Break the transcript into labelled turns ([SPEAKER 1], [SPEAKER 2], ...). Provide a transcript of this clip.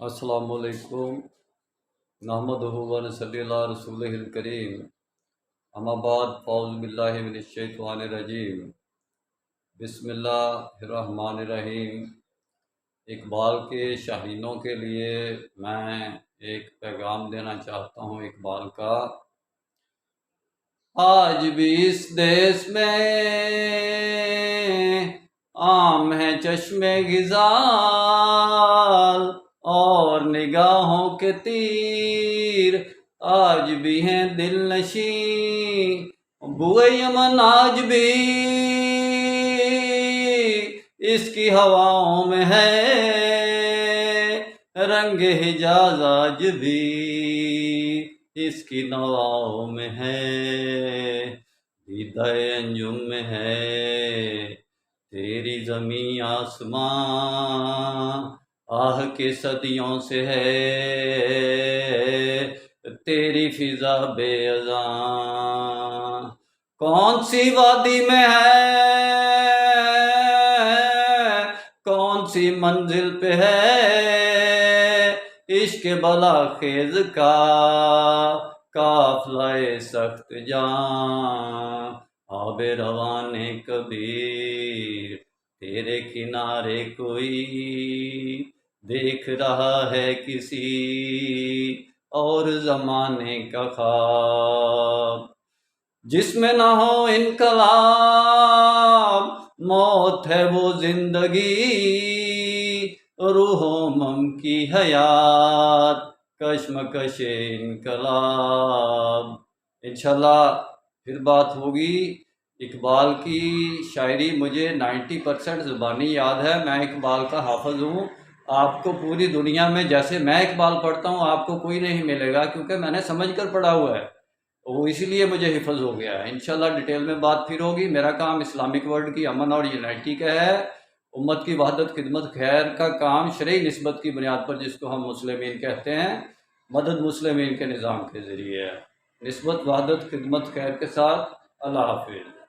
[SPEAKER 1] السلام علیکم نحمدہ و نصلی علی رسولہ الکریم اما بعد فاعوذ باللہ من الشیطان الرجیم بسم اللہ الرحمن الرحیم۔ اقبال کے شاہینوں کے لیے میں ایک پیغام دینا چاہتا ہوں اقبال کا۔ آج بھی اس دیس میں عام ہے چشم غزال اور نگاہوں کے تیر، آج بھی ہیں دل نشیں بوئے یمن، آج بھی اس کی ہواؤں میں ہے رنگ حجاز، آج بھی اس کی نواؤں میں ہے دیدہ انجم میں ہے تیری زمین آسمان، آہ کے صدیوں سے ہے تیری فضا بے اذاں۔ کون سی وادی میں ہے، کون سی منزل پہ ہے عشق بلا خیز کا قافلہ سخت جاں، آب روان کبیر تیرے کنارے کوئی دیکھ رہا ہے کسی اور زمانے کا خواب، جس میں نہ ہو انقلاب موت ہے وہ زندگی، روح و مم کی حیات کشمکش انقلاب۔ انشاءاللہ پھر بات ہوگی۔ اقبال کی شاعری مجھے 90% زبانی یاد ہے، میں اقبال کا حافظ ہوں۔ آپ کو پوری دنیا میں جیسے میں اقبال پڑھتا ہوں آپ کو کوئی نہیں ملے گا، کیونکہ میں نے سمجھ کر پڑھا ہوا ہے، وہ اسی لیے مجھے حفظ ہو گیا ہے۔ انشاءاللہ ڈیٹیل میں بات پھر ہوگی۔ میرا کام اسلامک ورلڈ کی امن اور یونائٹی کا ہے، امت کی وحدت خدمت خیر کا کام شرعی نسبت کی بنیاد پر، جس کو ہم مسلمین کہتے ہیں، مدد مسلمین کے نظام کے ذریعے ہے۔ نسبت وحدت خدمت خیر کے ساتھ، اللہ حافظ۔